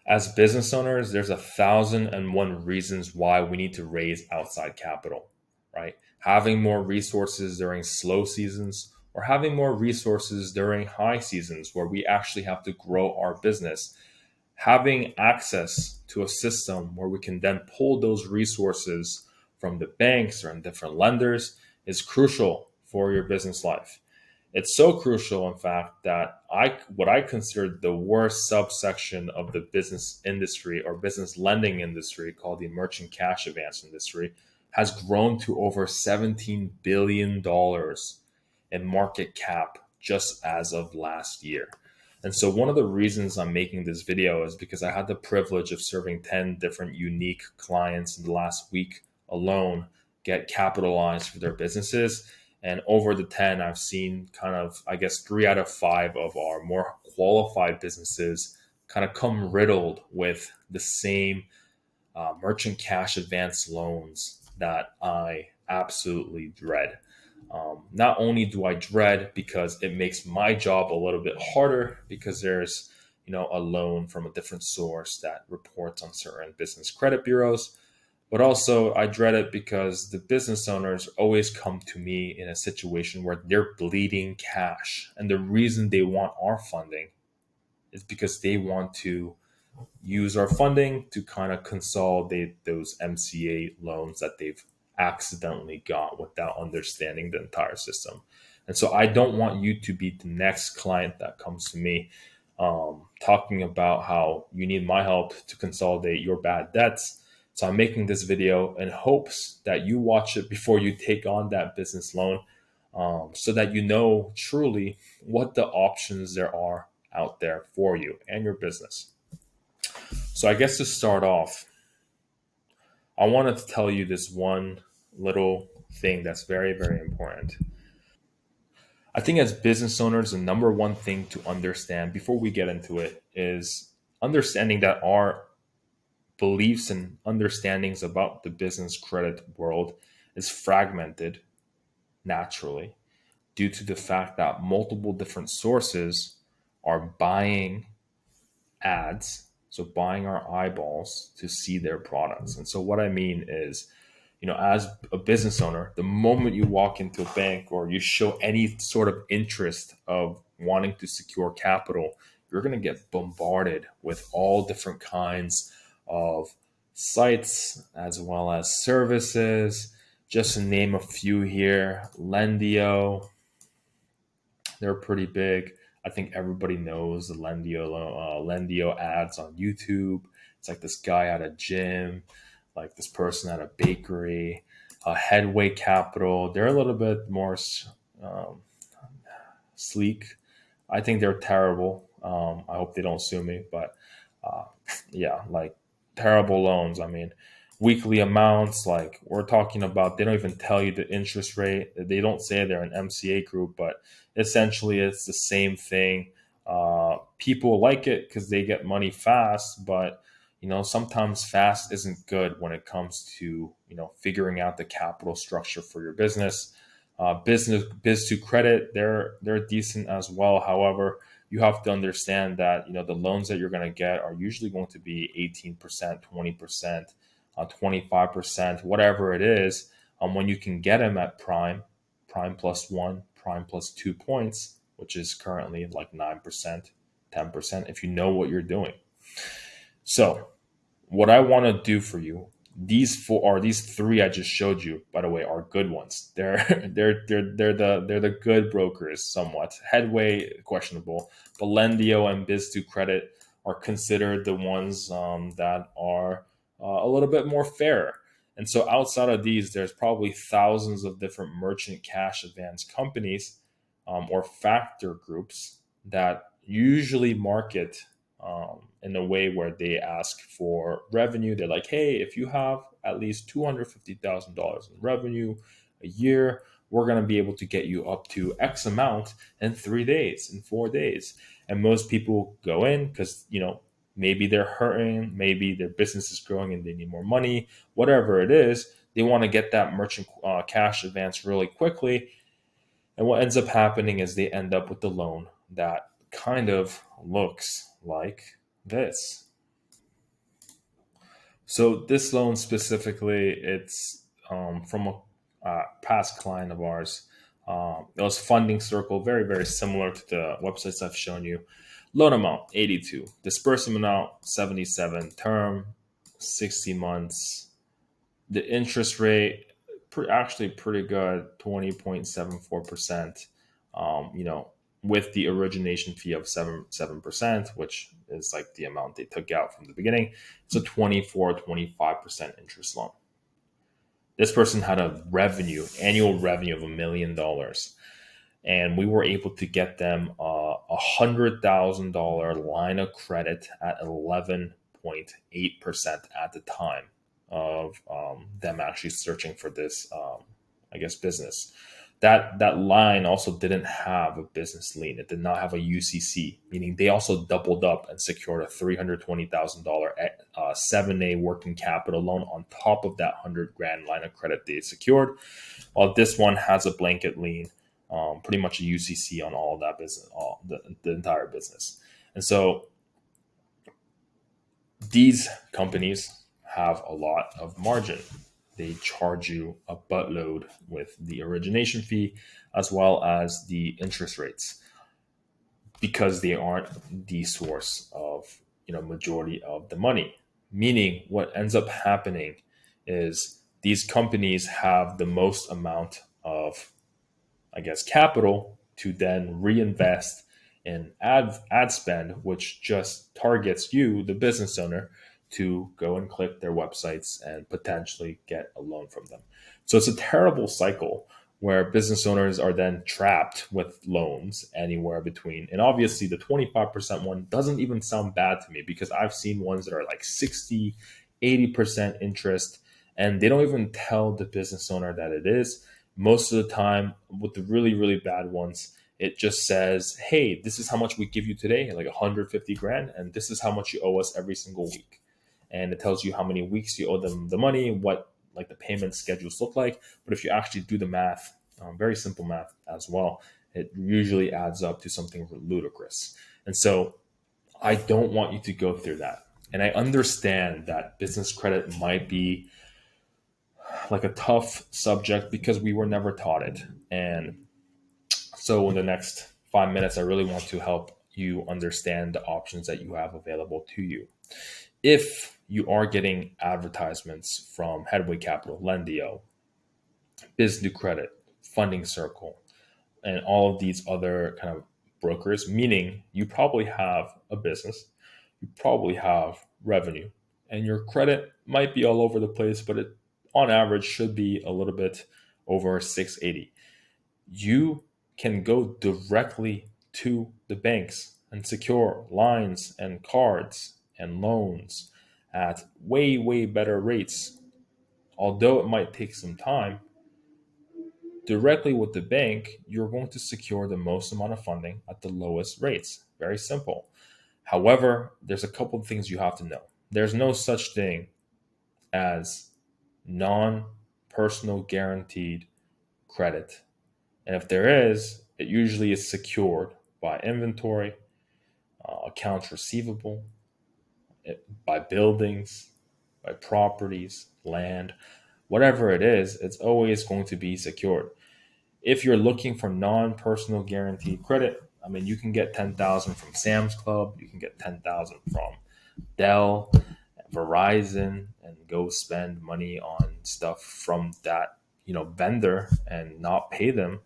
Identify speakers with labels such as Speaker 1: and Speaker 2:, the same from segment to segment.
Speaker 1: As business owners, there's 1,001 reasons why we need to raise outside capital, right? Having more resources during slow seasons or having more resources during high seasons where we actually have to grow our business. Having access to a system where we can then pull those resources from the banks or in different lenders is crucial for your business life. It's so crucial, in fact, that what I consider the worst subsection of the business industry or business lending industry, called the merchant cash advance industry, has grown to over $17 billion in market cap just as of last year. And so, one of the reasons I'm making this video is because I had the privilege of serving 10 different unique clients in the last week alone get capitalized for their businesses. And over the 10, I've seen kind of, I guess, 3 out of 5 of our more qualified businesses kind of come riddled with the same merchant cash advance loans that I absolutely dread. Not only do I dread because it makes my job a little bit harder because there's a loan from a different source that reports on certain business credit bureaus, but also I dread it because the business owners always come to me in a situation where they're bleeding cash, and the reason they want our funding is because they want to use our funding to kind of consolidate those MCA loans that they've accidentally got without understanding the entire system. And so I don't want you to be the next client that comes to me talking about how you need my help to consolidate your bad debts. So I'm making this video in hopes that you watch it before you take on that business loan, so that you know truly what the options there are out there for you and your business. So I guess to start off, I wanted to tell you this one little thing that's very, very important. I think as business owners, the number one thing to understand before we get into it is understanding that our beliefs and understandings about the business credit world is fragmented naturally due to the fact that multiple different sources are buying ads, so buying our eyeballs to see their products. And so what I mean is, as a business owner, the moment you walk into a bank or you show any sort of interest of wanting to secure capital, you're going to get bombarded with all different kinds of sites as well as services. Just to name a few here, Lendio, they're pretty big. I think everybody knows the Lendio ads on YouTube. It's like this guy at a gym, like this person at a bakery, Headway Capital. They're a little bit more um, sleek. I think they're terrible. I hope they don't sue me, but uh, yeah, like terrible loans. I mean, weekly amounts, like we're talking about, they don't even tell you the interest rate. They don't say they're an MCA group, but essentially it's the same thing. People like it because they get money fast, but sometimes fast isn't good when it comes to figuring out the capital structure for your business. Business biz to credit, they're decent as well. However, you have to understand that the loans that you're going to get are usually going to be 18%, 20%, 25%, whatever it is. When you can get them at prime plus one, prime plus 2 points, which is currently like 9%, 10%, if you know what you're doing. So what I want to do for you, these three I just showed you, by the way, are good ones. They're the good brokers somewhat. Headway questionable, but Lendio and Biz2Credit are considered the ones that are a little bit more fair. And so outside of these, there's probably thousands of different merchant cash advance companies or factor groups that usually market in a way where they ask for revenue. They're like, hey, if you have at least $250,000 in revenue a year, we're going to be able to get you up to X amount in 3 days, in 4 days. And most people go in because, maybe they're hurting, maybe their business is growing and they need more money, whatever it is, they want to get that merchant cash advance really quickly. And what ends up happening is they end up with the loan that kind of looks like this. So this loan specifically, it's from a past client of ours. It was Funding Circle, very, very similar to the websites I've shown you. Loan amount, 82. Disbursement amount, 77. Term, 60 months. The interest rate, actually pretty good, 20.74%. You know, with the origination fee of 7%, which is like the amount they took out from the beginning. It's a 25% interest loan. This person had a annual revenue of $1 million, and we were able to get them $100,000 line of credit at 11.8% at the time of them actually searching for this, I guess, business. That line also didn't have a business lien. It did not have a UCC, meaning they also doubled up and secured a $320,000 7A working capital loan on top of that 100 grand line of credit they secured. While this one has a blanket lien, pretty much a UCC on all of that business, the entire business. And so these companies have a lot of margin. They charge you a buttload with the origination fee as well as the interest rates because they aren't the source of majority of the money. Meaning what ends up happening is these companies have the most amount of, I guess, capital to then reinvest in ad spend, which just targets you, the business owner, to go and click their websites and potentially get a loan from them. So it's a terrible cycle where business owners are then trapped with loans anywhere between, and obviously the 25% one doesn't even sound bad to me because I've seen ones that are like 60, 80% interest, and they don't even tell the business owner that it is. Most of the time, with the really, really bad ones, it just says, hey, this is how much we give you today, like 150 grand, and this is how much you owe us every single week. And it tells you how many weeks you owe them the money, what like the payment schedules look like. But if you actually do the math, very simple math as well, it usually adds up to something ludicrous. And so I don't want you to go through that. And I understand that business credit might be like a tough subject because we were never taught it. And so in the next 5 minutes, I really want to help you understand the options that you have available to you. If you are getting advertisements from Headway Capital, Lendio, BizNewCredit, Funding Circle, and all of these other kind of brokers, meaning you probably have a business, you probably have revenue, and your credit might be all over the place, but it on average should be a little bit over 680. You can go directly to the banks and secure lines and cards and loans at way, way better rates. Although it might take some time, directly with the bank, you're going to secure the most amount of funding at the lowest rates. Very simple. However, there's a couple of things you have to know. There's no such thing as non personal guaranteed credit. And if there is, it usually is secured by inventory, accounts receivable, by buildings, by properties, land, whatever it is, it's always going to be secured. If you're looking for non-personal guaranteed credit, I mean, you can get 10,000 from Sam's Club, you can get 10,000 from Dell, Verizon, and go spend money on stuff from that vendor and not pay them.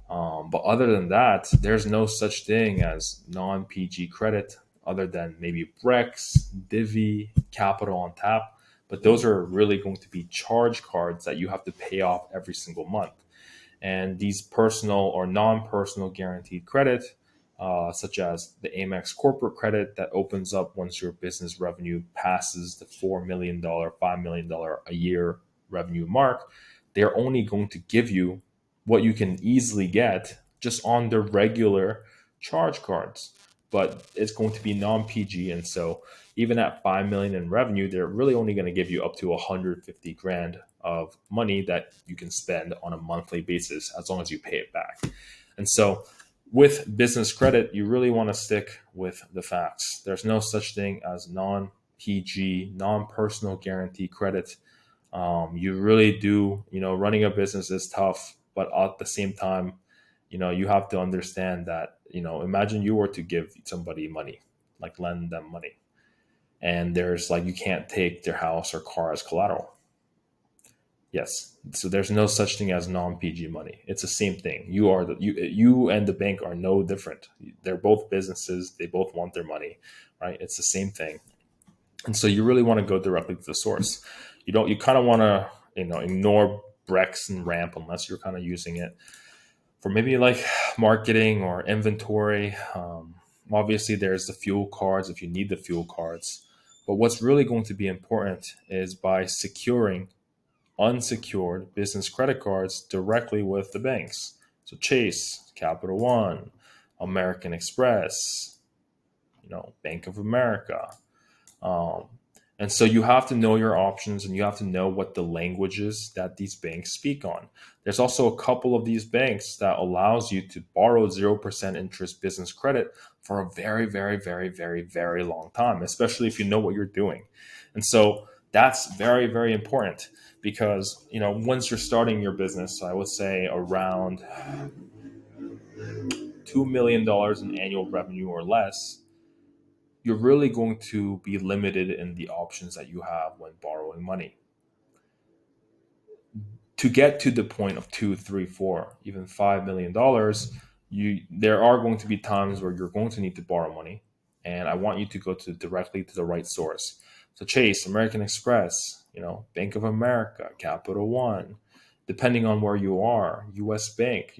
Speaker 1: But other than that, there's no such thing as non-PG credit other than maybe Brex, Divvy, Capital on Tap. But those are really going to be charge cards that you have to pay off every single month. And these personal or non-personal guaranteed credit, such as the Amex corporate credit that opens up once your business revenue passes the $4 million, $5 million a year revenue mark, they're only going to give you what you can easily get just on the regular charge cards. But it's going to be non-PG. And so even at 5 million in revenue, they're really only going to give you up to 150 grand of money that you can spend on a monthly basis as long as you pay it back. And so with business credit, you really want to stick with the facts. There's no such thing as non non-PG, non-personal guarantee credit. You really do, running a business is tough, but at the same time, you have to understand that, imagine you were to give somebody money, like lend them money, and there's like, you can't take their house or car as collateral. Yes. So there's no such thing as non-PG money. It's the same thing. You and the bank are no different. They're both businesses. They both want their money, right? It's the same thing. And so you really want to go directly to the source. You kind of want to, ignore Brex and Ramp unless you're kind of using it for maybe like marketing or inventory. Obviously, there's the fuel cards if you need the fuel cards. But what's really going to be important is by securing unsecured business credit cards directly with the banks. So Chase, Capital One, American Express, Bank of America. Um, and so you have to know your options and you have to know what the languages that these banks speak on. There's also a couple of these banks that allows you to borrow 0% interest business credit for a very, very, very, very, very long time, especially if you know what you're doing. And so that's very, very important because, once you're starting your business, I would say around $2 million in annual revenue or less, you're really going to be limited in the options that you have when borrowing money. To get to the point of two, three, four, even $5 million, there are going to be times where you're going to need to borrow money, and I want you to go directly to the right source. So Chase, American Express, Bank of America, Capital One, depending on where you are, U.S. Bank,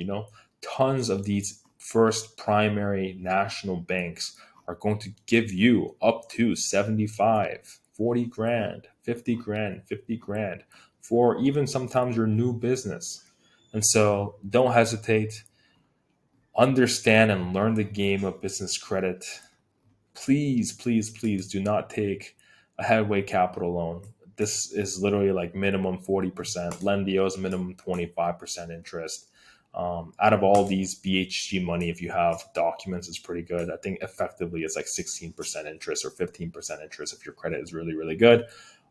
Speaker 1: tons of these first primary national banks are going to give you up to 75, 40 grand, 50 grand, 50 grand for even sometimes your new business. And so don't hesitate, understand and learn the game of business credit. Please, please, please do not take a headway capital loan. This is literally like minimum 40%. Lendio is minimum 25% interest. Out of all these BHG money, if you have documents, it's pretty good. I think effectively it's like 16% interest or 15% interest if your credit is really, really good.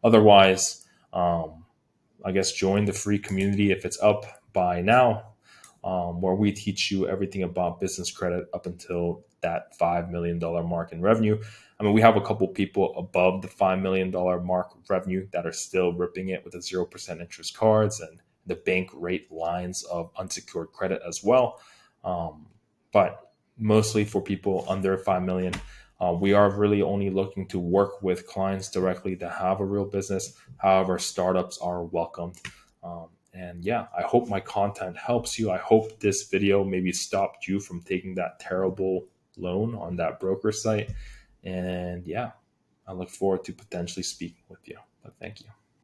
Speaker 1: Otherwise, I guess join the free community if it's up by now, where we teach you everything about business credit up until that $5 million mark in revenue. I mean, we have a couple people above the $5 million mark revenue that are still ripping it with the 0% interest cards and the bank rate lines of unsecured credit as well. But mostly for people under 5 million, we are really only looking to work with clients directly that have a real business. However, startups are welcomed. And yeah, I hope my content helps you. I hope this video maybe stopped you from taking that terrible loan on that broker site. And yeah, I look forward to potentially speaking with you. But thank you.